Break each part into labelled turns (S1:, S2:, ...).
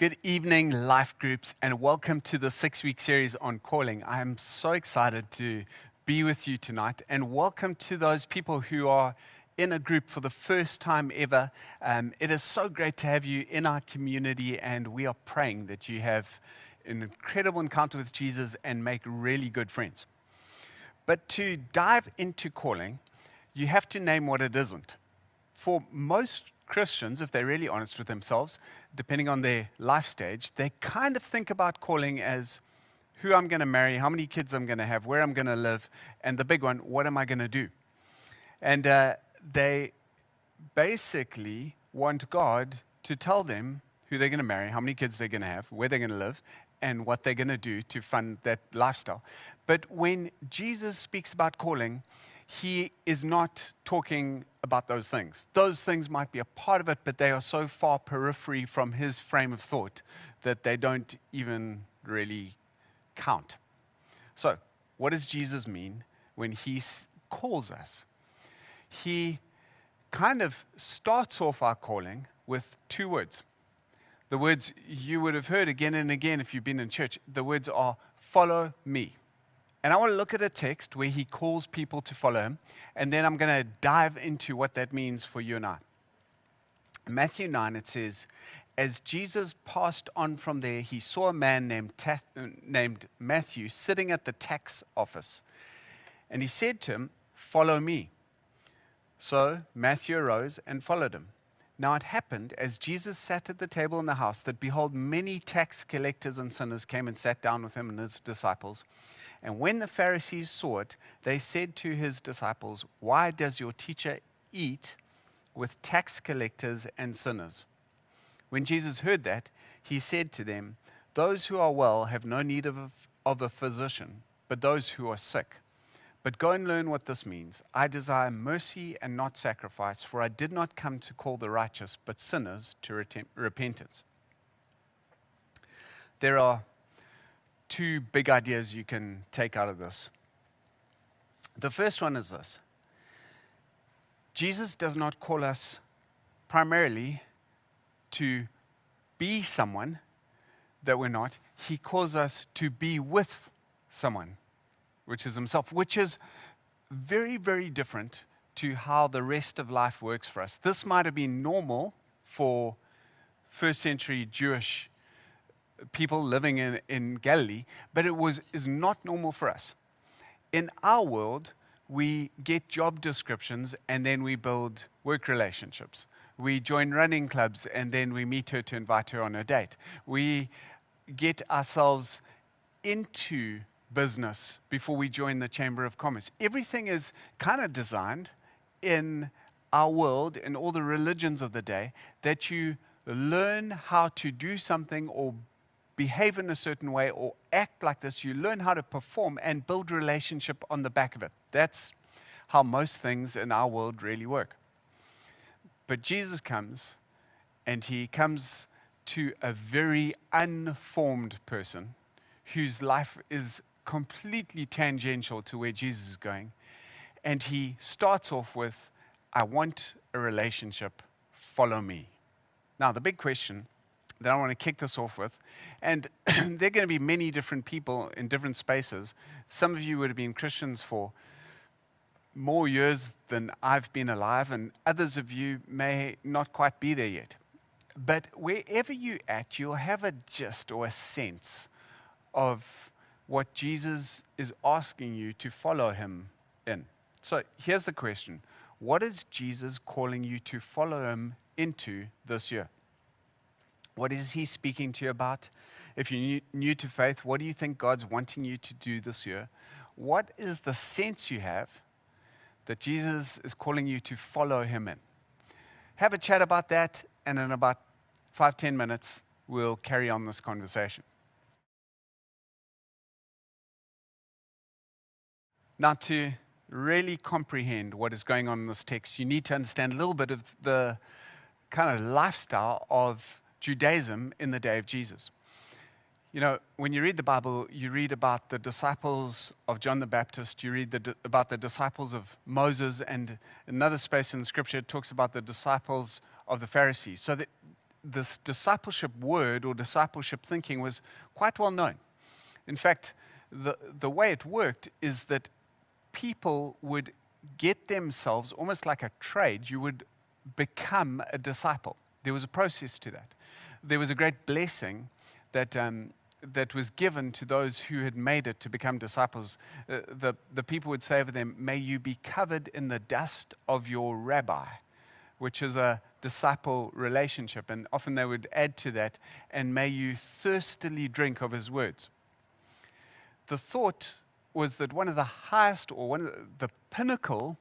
S1: Good evening, life groups, and welcome to the 6-week series on calling. I am so excited to be with you tonight, and welcome to those people who are in a group for the first time ever. It is so great to have you in our community, and we are praying that you have an incredible encounter with Jesus and make really good friends. But to dive into calling, you have to name what it isn't. For most Christians, if they're really honest with themselves, depending on their life stage, they kind of think about calling as who I'm going to marry, how many kids I'm going to have, where I'm going to live, and the big one, what am I going to do? And they basically want God to tell them who they're going to marry, how many kids they're going to have, where they're going to live, and what they're going to do to fund that lifestyle. But when Jesus speaks about calling, he is not talking about those things. Those things might be a part of it, but they are so far periphery from his frame of thought that they don't even really count. So, what does Jesus mean when he calls us? He kind of starts off our calling with two words. The words you would have heard again and again if you've been in church. The words are, follow me. And I want to look at a text where he calls people to follow him, and then I'm going to dive into what that means for you and I. In Matthew 9, it says, as Jesus passed on from there, he saw a man named Matthew sitting at the tax office. And he said to him, follow me. So Matthew arose and followed him. Now it happened, as Jesus sat at the table in the house, that behold, many tax collectors and sinners came and sat down with him and his disciples. And when the Pharisees saw it, they said to his disciples, why does your teacher eat with tax collectors and sinners? When Jesus heard that, he said to them, those who are well have no need of a physician, but those who are sick. But go and learn what this means. I desire mercy and not sacrifice, for I did not come to call the righteous, but sinners to repentance. There are two big ideas you can take out of this. The first one is this. Jesus does not call us primarily to be someone that we're not. He calls us to be with someone, which is himself, which is very, very different to how the rest of life works for us. This might have been normal for first century Jewish people living in Galilee, but it is not normal for us. In our world, we get job descriptions and then we build work relationships. We join running clubs and then we meet her to invite her on a date. We get ourselves into business before we join the Chamber of Commerce. Everything is kind of designed in our world, in all the religions of the day, that you learn how to do something or behave in a certain way or act like this. You learn how to perform and build relationship on the back of it. That's how most things in our world really work. But Jesus comes, and he comes to a very unformed person whose life is completely tangential to where Jesus is going. And he starts off with, I want a relationship, follow me. Now, the big question that I want to kick this off with, and there are going to be many different people in different spaces. Some of you would have been Christians for more years than I've been alive, and others of you may not quite be there yet. But wherever you're at, you'll have a gist or a sense of what Jesus is asking you to follow him in. So here's the question. What is Jesus calling you to follow him into this year? What is he speaking to you about? If you're new to faith, what do you think God's wanting you to do this year? What is the sense you have that Jesus is calling you to follow him in? Have a chat about that, and in about 5-10 minutes, we'll carry on this conversation. Now, to really comprehend what is going on in this text, you need to understand a little bit of the kind of lifestyle of Judaism in the day of Jesus. You know, when you read the Bible, you read about the disciples of John the Baptist, you read about the disciples of Moses, and another space in the scripture it talks about the disciples of the Pharisees. So that this discipleship word or discipleship thinking was quite well known. In fact, the way it worked is that people would get themselves almost like a trade. You would become a disciple. There was a process to that. There was a great blessing that that was given to those who had made it to become disciples. The people would say over them, "May you be covered in the dust of your rabbi," which is a disciple relationship. And often they would add to that, "And may you thirstily drink of his words." The thought was that one of the highest, or one of the pinnacle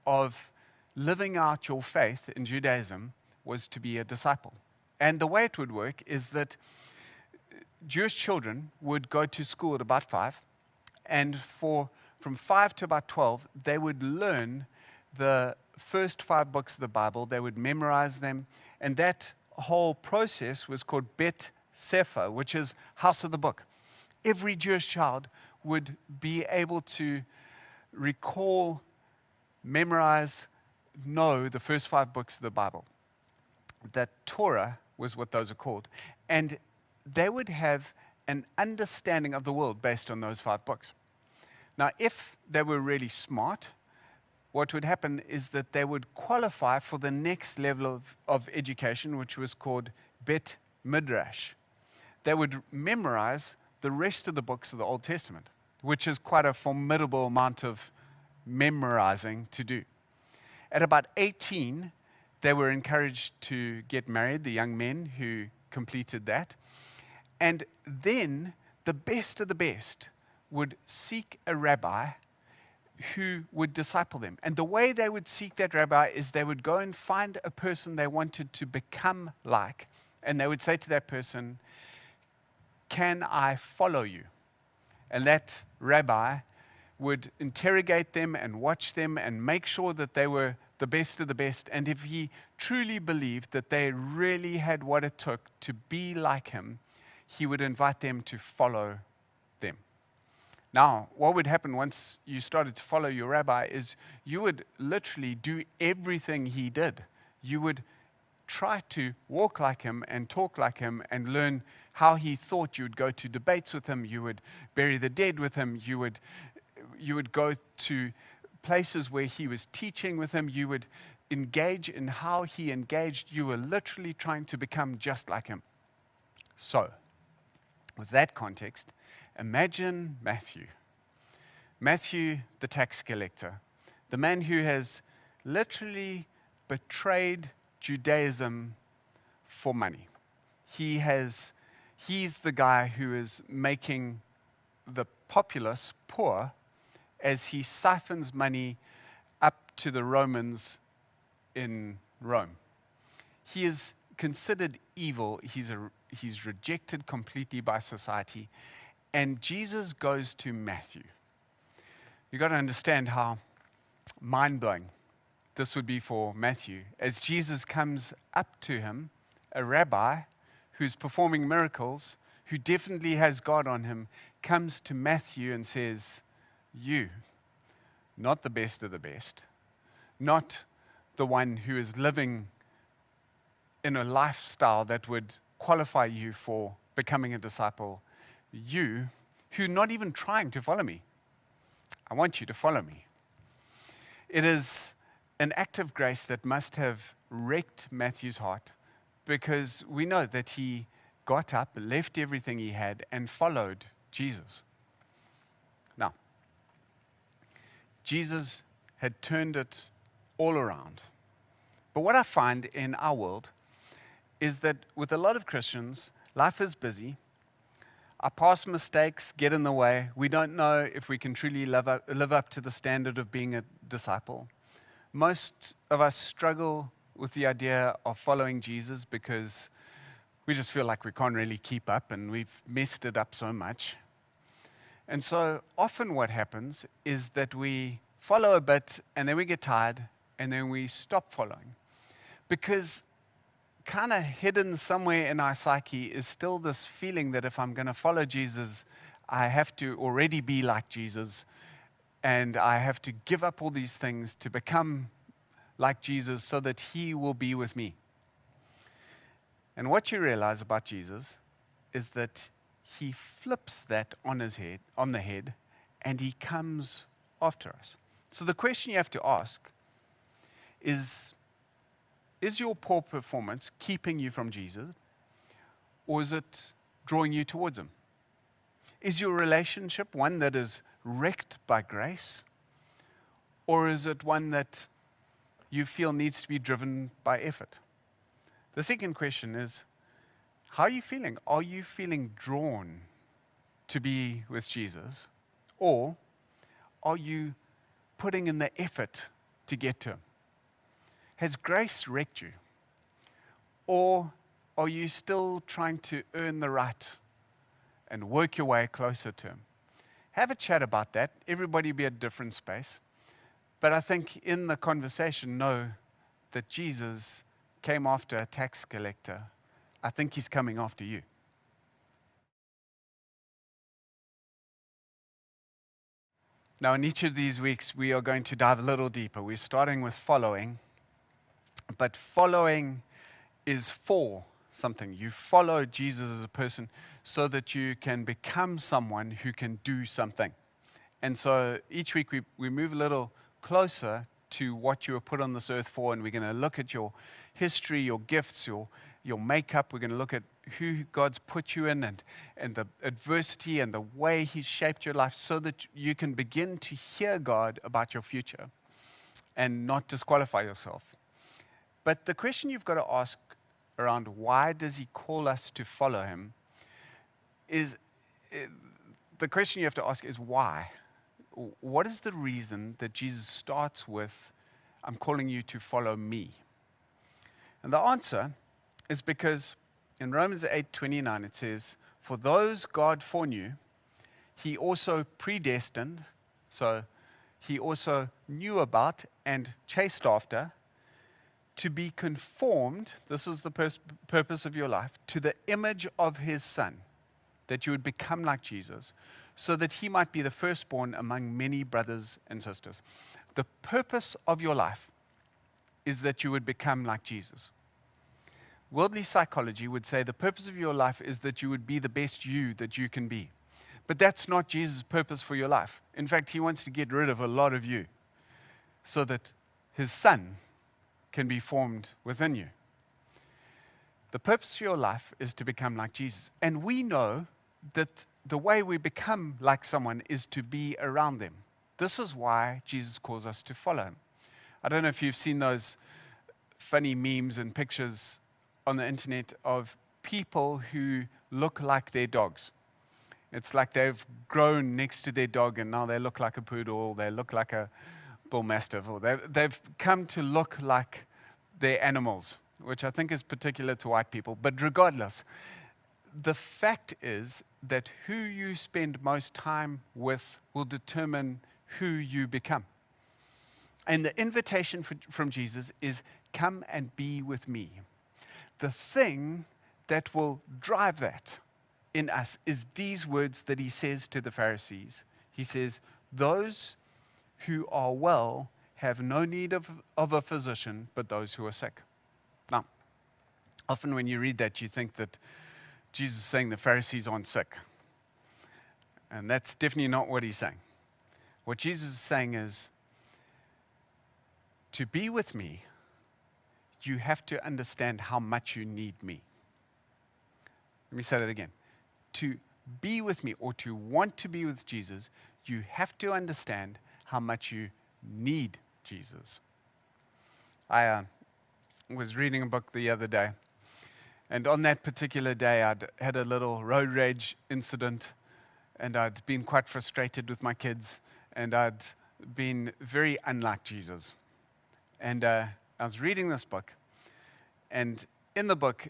S1: of living out your faith in Judaism was to be a disciple. And the way it would work is that Jewish children would go to school at about 5, and from 5 to about 12, they would learn the first 5 books of the Bible. They would memorize them, and that whole process was called Bet Sefer, which is house of the book. Every Jewish child would be able to recall, memorize, know the first 5 books of the Bible. That Torah was what those are called. And they would have an understanding of the world based on those 5 books. Now, if they were really smart, what would happen is that they would qualify for the next level of education, which was called Bet Midrash. They would memorize the rest of the books of the Old Testament, which is quite a formidable amount of memorizing to do. At about 18, they were encouraged to get married, the young men who completed that. And then the best of the best would seek a rabbi who would disciple them. And the way they would seek that rabbi is they would go and find a person they wanted to become like, and they would say to that person, "Can I follow you?" And that rabbi would interrogate them and watch them and make sure that they were the best of the best. And if he truly believed that they really had what it took to be like him, he would invite them to follow them. Now, what would happen once you started to follow your rabbi is you would literally do everything he did. You would try to walk like him and talk like him and learn how he thought. You would go to debates with him. You would bury the dead with him. You would go to places where he was teaching with him. You would engage in how he engaged. You were literally trying to become just like him. So, with that context, imagine Matthew. Matthew, the tax collector, the man who has literally betrayed Judaism for money. He's the guy who is making the populace poor as he siphons money up to the Romans in Rome. He is considered evil. He's rejected completely by society. And Jesus goes to Matthew. You've got to understand how mind-blowing this would be for Matthew. As Jesus comes up to him, a rabbi who's performing miracles, who definitely has God on him, comes to Matthew and says, "You, not the best of the best, not the one who is living in a lifestyle that would qualify you for becoming a disciple, you, who not even trying to follow me, I want you to follow me." It is an act of grace that must have wrecked Matthew's heart, because we know that he got up, left everything he had, and followed Jesus. Now, Jesus had turned it all around. But what I find in our world is that with a lot of Christians, life is busy. Our past mistakes get in the way. We don't know if we can truly live up to the standard of being a disciple. Most of us struggle with the idea of following Jesus because we just feel like we can't really keep up and we've messed it up so much. And so often what happens is that we follow a bit and then we get tired and then we stop following. Because kind of hidden somewhere in our psyche is still this feeling that if I'm going to follow Jesus, I have to already be like Jesus, and I have to give up all these things to become like Jesus so that he will be with me. And what you realize about Jesus is that he flips that on the head, and he comes after us. So the question you have to ask is your poor performance keeping you from Jesus, or is it drawing you towards him? Is your relationship one that is wrecked by grace, or is it one that you feel needs to be driven by effort? The second question is, how are you feeling? Are you feeling drawn to be with Jesus, or are you putting in the effort to get to him? Has grace wrecked you? Or are you still trying to earn the right and work your way closer to him? Have a chat about that. Everybody be at a different space. But I think in the conversation, know that Jesus came after a tax collector. I think he's coming after you. Now, in each of these weeks, we are going to dive a little deeper. We're starting with following. But following is for something. You follow Jesus as a person so that you can become someone who can do something. And so each week we move a little closer to what you were put on this earth for, and we're going to look at your history, your gifts, your makeup. We're going to look at who God's put you in and the adversity and the way he's shaped your life so that you can begin to hear God about your future and not disqualify yourself. But the question you've got to ask around why does he call us to follow him is, the question you have to ask is why? What is the reason that Jesus starts with, I'm calling you to follow me? And the answer is because in Romans 8:29 it says, for those God foreknew, he also predestined, so he also knew about and chased after, to be conformed, this is the purpose of your life, to the image of his Son, that you would become like Jesus, so that he might be the firstborn among many brothers and sisters. The purpose of your life is that you would become like Jesus. Worldly psychology would say the purpose of your life is that you would be the best you that you can be. But that's not Jesus' purpose for your life. In fact, he wants to get rid of a lot of you so that his Son can be formed within you. The purpose for your life is to become like Jesus. And we know that the way we become like someone is to be around them. This is why Jesus calls us to follow him. I don't know if you've seen those funny memes and pictures on the internet of people who look like their dogs. It's like they've grown next to their dog and now they look like a poodle, they look like a bull mastiff, or they've come to look like their animals, which I think is particular to white people. But regardless, the fact is that who you spend most time with will determine who you become. And the invitation from Jesus is, come and be with me. The thing that will drive that in us is these words that he says to the Pharisees. He says, those who are well have no need of a physician, but those who are sick. Now, often when you read that, you think that Jesus is saying the Pharisees aren't sick. And that's definitely not what he's saying. What Jesus is saying is, to be with me, you have to understand how much you need me. Let me say that again. To be with me, or to want to be with Jesus, you have to understand how much you need Jesus. I was reading a book the other day, and on that particular day, I'd had a little road rage incident, and I'd been quite frustrated with my kids, and I'd been very unlike Jesus. And I was reading this book, and in the book,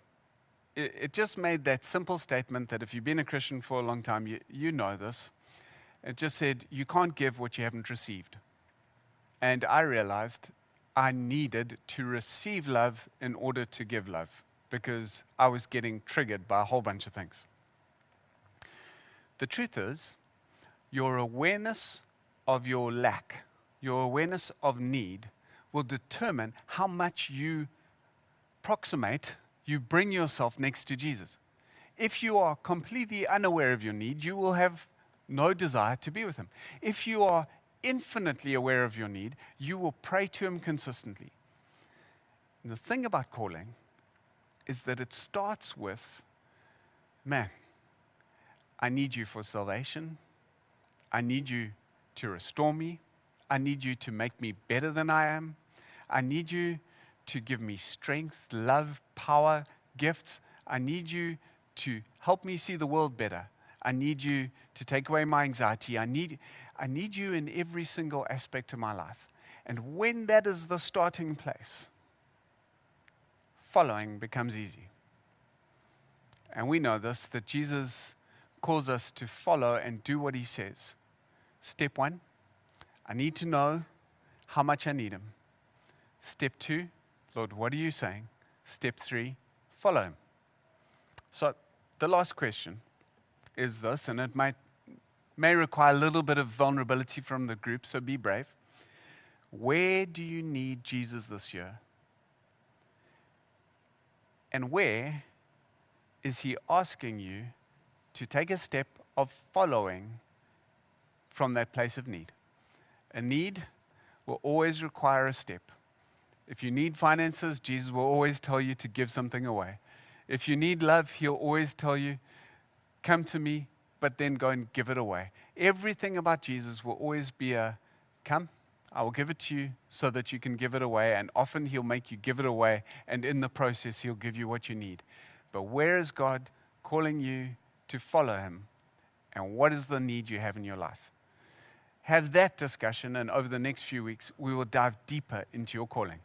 S1: it just made that simple statement that if you've been a Christian for a long time, you know this. It just said, you can't give what you haven't received. And I realized I needed to receive love in order to give love, because I was getting triggered by a whole bunch of things. The truth is, your awareness of your lack, your awareness of need, will determine how much you you bring yourself next to Jesus. If you are completely unaware of your need, you will have no desire to be with him. If you are infinitely aware of your need, you will pray to him consistently. And the thing about calling is that it starts with, man, I need you for salvation. I need you to restore me. I need you to make me better than I am. I need you to give me strength, love, power, gifts. I need you to help me see the world better. I need you to take away my anxiety. I need you in every single aspect of my life. And when that is the starting place, following becomes easy. And we know this, that Jesus calls us to follow and do what he says. Step 1, I need to know how much I need him. Step 2, Lord, what are you saying? Step 3, follow him. So the last question is this, and it may require a little bit of vulnerability from the group, so be brave. Where do you need Jesus this year? And where is he asking you to take a step of following from that place of need? A need will always require a step. If you need finances, Jesus will always tell you to give something away. If you need love, he'll always tell you, come to me, but then go and give it away. Everything about Jesus will always be a, come, I will give it to you so that you can give it away. And often he'll make you give it away, and in the process, he'll give you what you need. But where is God calling you to follow him? And what is the need you have in your life? Have that discussion, and over the next few weeks, we will dive deeper into your calling.